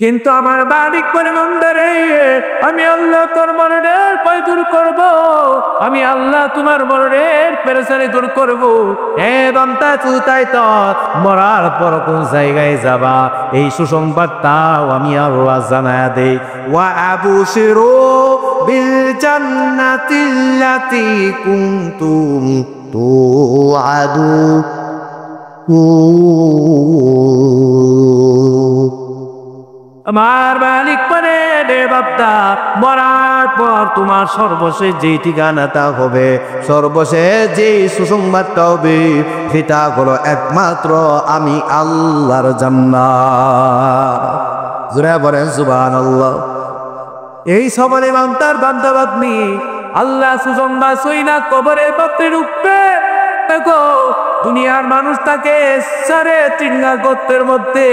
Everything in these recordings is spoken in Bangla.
কিন্তু আমার মালিক বলে বান্দারে, আমি আল্লাহ তোর মরণের ভয় দূর করব, আমি আল্লাহ তোমার মরণের পেরেশানি দূর করব। এ বান্দা তুই তাই তো মরার পর কোন জায়গায় যাবা এই সুসংবাদটাও আমি আল্লাহ জানায়া দেই। ওয়া আবশিরু বিল জান্নাতিল্লাতী কুনতুম তুআদুন। আমার মালিক বলে রে বান্দা, মরার পর তোমার সর্বশেষ যেই ঠিকানাটা হবে, সর্বশেষ যেই সুসংবাদটা হবে, সেটা হলো একমাত্র আমি আল্লাহর জান্নাত। জোরে বলেন সুবহানাল্লাহ। এই সবরে বান্দার বান্দাবাদনি আল্লাহ সুসংবাদ সইনা কবরে পাত্রে ঢুকবে। দেখো দুনিয়ার মানুষ তাকে 3.5 গর্তের মধ্যে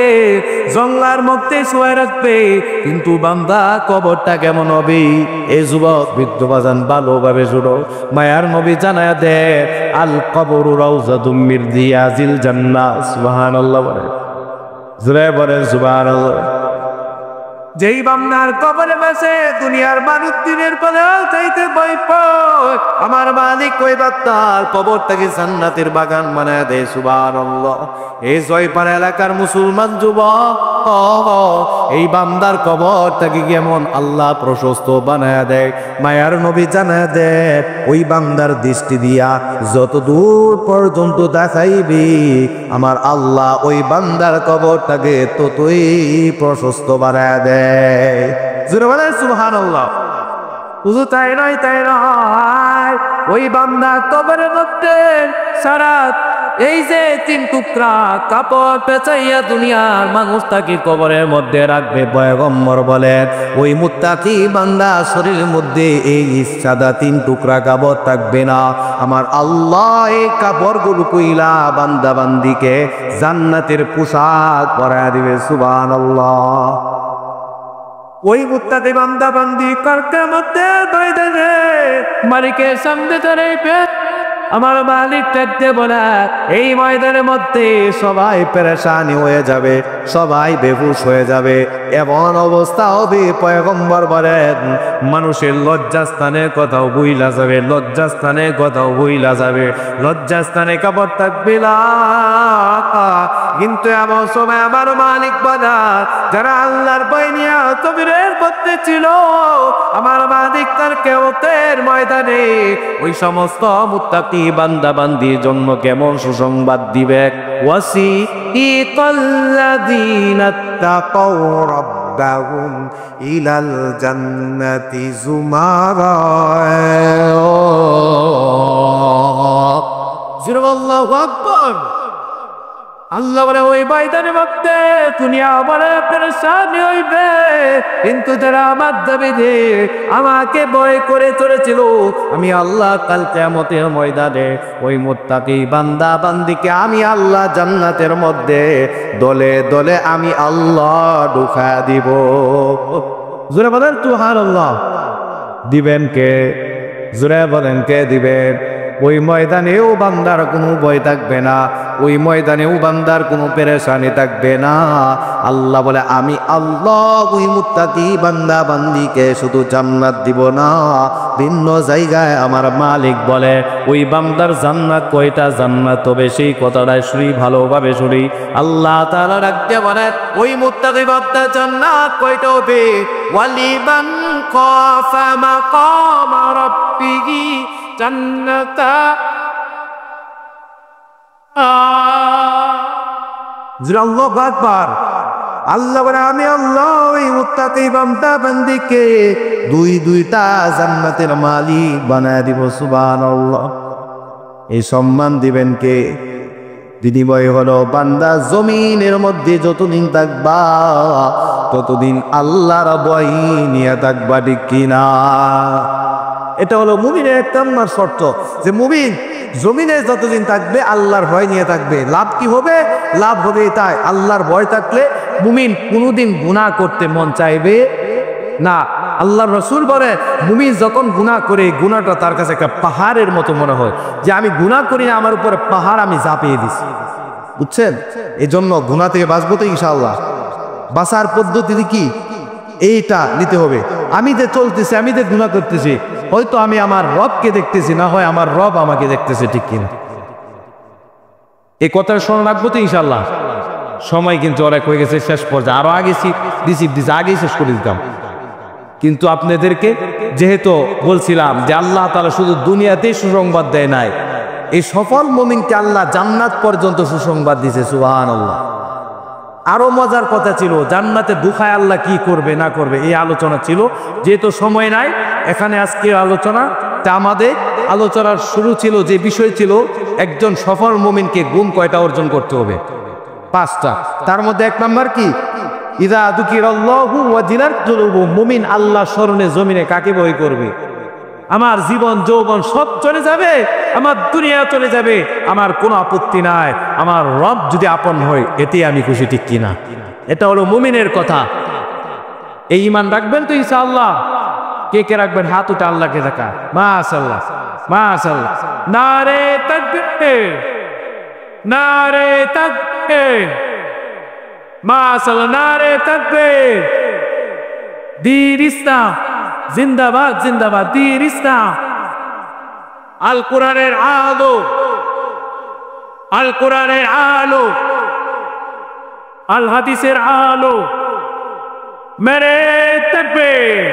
জঙ্গলার মধ্যে শুয়ে রাখবে, কিন্তু বান্দা কবরটা কেমন হবে? এই যুবক বৃদ্ধ বাজান ভালোভাবে জুড়ো, মায়ার নবী জানায়া দে আল কবরু রাউযাতুম মির রিয়াজিল জান্নাহ। সুবহানাল্লাহ বলে, জোরে বলেন সুবহানাল্লাহ। যেই বান্দার কবরে বসে দুনিয়ার মানুষ দিনের পরে চাইতে ভয় পায়, আমার মালিক ওই বান্দার কবরটাকে জান্নাতের বাগান বানায় দেয়। সুবহানাল্লাহ। এই জয়পাড়া এলাকার মুসলমান যুবক, এই বান্দার কবরটাকে কেমন আল্লাহ প্রশস্ত বানায় দেয়। মায়ার নবী জানায় দেয় ওই বান্দার দৃষ্টি দিয়া যত দূর পর্যন্ত দেখাইবি, আমার আল্লাহ ওই বান্দার কবরটাকে ততই প্রশস্ত বানায় দেয়। সুবহানাল্লাহ। শুধু তাই নয়, ওই বান্দা কবরের মধ্যে সারা এই যে 3 টুকরা কাপড় পেঁচাইয়া দুনিয়ার মানুষ তাকে কবরের মধ্যে রাখবে। পয়গম্বর বলেন ওই মুত্তাকি বান্দা শরীরের মধ্যে এই সাদা 3 টুকরা কাপড় থাকবে না। আমার আল্লাহ এই কাপড়গুলো কইলা বান্দা বান্দিকে জান্নাতের পোশাক পরায় দিবে। সুবহানাল্লাহ। ওই মুত্তাকি বান্দা বান্দি কালকের মধ্যে দইদারে মালিকের সামনে দাঁড়াইবে। আমার মালিক দেখতে বলে এই ময়দানের মধ্যে সবাই পেরেশানি হয়ে যাবে, সবাই বেহুশ হয়ে যাবে। এমন অবস্থা হবে পয়গম্বর বলেন মানুষের লজ্জাস্থানের কথাও ভুইলা যাবে, লজ্জাস্থানের কথাও ভুইলা যাবে, লজ্জাস্থানে কাপড় থাকবে না। কিন্তু এমন সময় আমার মালিক বলে যারা আল্লাহর ভয় নিয়ে তবিরের পথে ছিল, আমার মালিক তার কিয়ামতের ময়দানে ওই সমস্ত মুত্তাকি বান্দা বান্দির জন্য কেমন সুসংবাদ দিবে। ওয়াসিকাল্লাযীনা তাকাউ রাব্বাহুম ইলাল জান্নাতি যুমারা। আল্লাহু আকবার। আল্লাহ বলে ওই ময়দানের মধ্যে দুনিয়া বলে পেরেশানি হইবে, কিন্তু যারা আমার দাবিতে আমাকে ভয় করে চলেছিল, আমি আল্লাহ কাল কিয়ামতের ময়দানে ওই মুত্তাকি বান্দা বান্দিকে আমি আল্লাহ জান্নাতের মধ্যে দলে দলে আমি আল্লাহ ঢুকা দিব। জোরে বলেন সুবহানাল্লাহ। দিবেন কে? জোরে বলেন কে দিবেন? ওই ময়দানেও বান্দার কোনো ভয় থাকবে না, ওই ময়দানেও বান্দার কোনো পেরেশানি থাকবে না। আল্লাহ বলে আমি আল্লাহ ওই মুত্তাকি বান্দা বান্দিকে শুধু জান্নাত দিব না, ভিন্ন জায়গায় আমার মালিক বলে ওই বান্দার জান্নাত কয়টা জান্নাত হবে সেই কথাটাই শুনি, ভালোভাবে শুনি। আল্লাহ তাআলা ডাকতে বলে ওই মুত্তাকি বান্দার জান্নাত কয়টা হবে? ওয়ালিমান খাফা মাকাম রাব্বিহি জান্নাতা। আল্লাহু আকবার। আল্লাহ বলে আমি আল্লাহ ওই মুত্তাকি বান্দা বান্দিকে দুইটা জান্নাতের মালিক বানায় দিব। সুবহানাল্লাহ। এই সম্মান দিবেন কে? বিনিময় হলো বান্দা জমিনের মধ্যে যতদিন থাকবা ততদিন আল্লাহর ভয় নিয়ে থাকবা, ঠিক কিনা? এটা হলো মুমিনের এক নম্বর শর্ত, যে মুমিন জমিনে যতদিন থাকবে আল্লাহর ভয় নিয়ে থাকবে। লাভ কি হবে? লাভ হবে তাই আল্লাহর ভয় থাকলে মুমিন কোনোদিন গুনাহ করতে মন চাইবে না। আল্লাহর রাসূল বলে মুমিন যখন গুনাহ করে গুনাহটা তার কাছে একটা পাহাড়ের মতো মনে হয়, যে আমি গুনাহ করি না, আমার উপরে পাহাড় আমি চাপিয়ে দিছি। বুঝছেন? এই জন্য গুনাহ থেকে বাঁচবো তো ইনশাআল্লাহ। বাঁচার পদ্ধতি কি? এইটা নিতে হবে। আমি যে চলতেছি, আমি যে গুনাহ করতেছি, হয়তো আমি আমার রবকে দেখতেছি, না হয় আমার রব আমাকে দেখতেছে, ঠিক কিনা? এই কথাটা স্মরণ রাখবো তো ইনশাল্লাহ। সময় কিন্তু অনেক হয়ে গেছে, শেষ পর্যায়ে আরো আগে আগেই শেষ করে দিতাম, কিন্তু আপনাদেরকে যেহেতু বলছিলাম যে আল্লাহ তাআলা শুধু দুনিয়াতেই সুসংবাদ দেয় নাই, এই সফল মুমিনকে আল্লাহ জান্নাত পর্যন্ত সুসংবাদ দিয়েছে। সুবহানাল্লাহ। আরো মজার কথা ছিল, জান্নাতে ঢুকায় আল্লাহ কি করবে না করবে, এই আলোচনা ছিল। যেহেতু সময় নাই এখানে আজকে আলোচনা, তা আমাদের আলোচনার শুরু ছিল, যে বিষয় ছিল একজন সফল মুমিনকে গুণ কয়টা অর্জন করতে হবে? 5টা। তার মধ্যে 1 নাম্বার কি? ইযা যুকিরাল্লাহু ওয়াজিলাত কুলুবুহুম। মুমিন আল্লাহ স্মরণে জমিনে কাকে ভয় করবে? আমার জীবন যৌবন সব চলে যাবে, আমার দুনিয়া চলে যাবে, আমার কোনো আপত্তি নাই, আমার রব যদি আপন হয় এতে আমি খুশি, ঠিক কিনা? এটা হলো মুমিনের কথা। এই ঈমান রাখবেন তো ইনশাআল্লাহ? কে কে রাখবেন? হাত উঠে আল্লাহকে দেখা। মাশাআল্লাহ, মাশাআল্লাহ। নারে তাকবীর, নারে তাকবীর, মাশাআল্লাহ, নারে তাকবীর। দ্বীন ইসলাম জিন্দাবাদ, জিন্দাবাদ, দ্বীন ইসলাম। আল কোরআনের আলো, আল কোরআনের আলো, আল হাদিসের আলো। মেরে তাকবীর।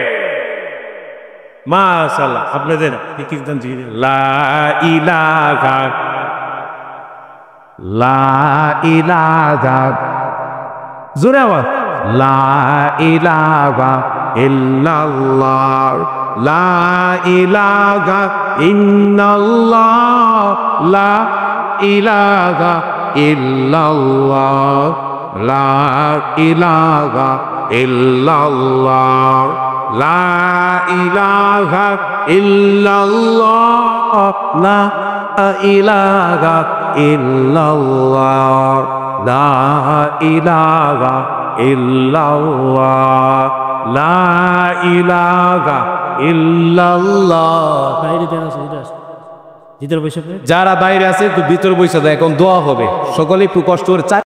মাশাআল্লাহ। আপনাদের কীর্তন জি, লা ইলাহা, লা ইলাহা, জোরে আওয়াজ, লা ইলাহা ইল্লাল্লাহ, লা ইলাহা ইল্লাল্লাহ, লা ইলাহা ইল্লাল্লাহ, লা ইলাহা ইল্লাল্লাহ, লা ইলাহা ইল্লাল্লাহ, লা ইলাহা ইল্লাল্লাহ, লা ইলাহা ইল্লাল্লাহ, লা ইলাহা ইল্লাল্লাহ। যারা বাইরে আছে একটু ভিতরে বসে যায়, এখন দোয়া হবে, সকলে একটু কষ্ট করে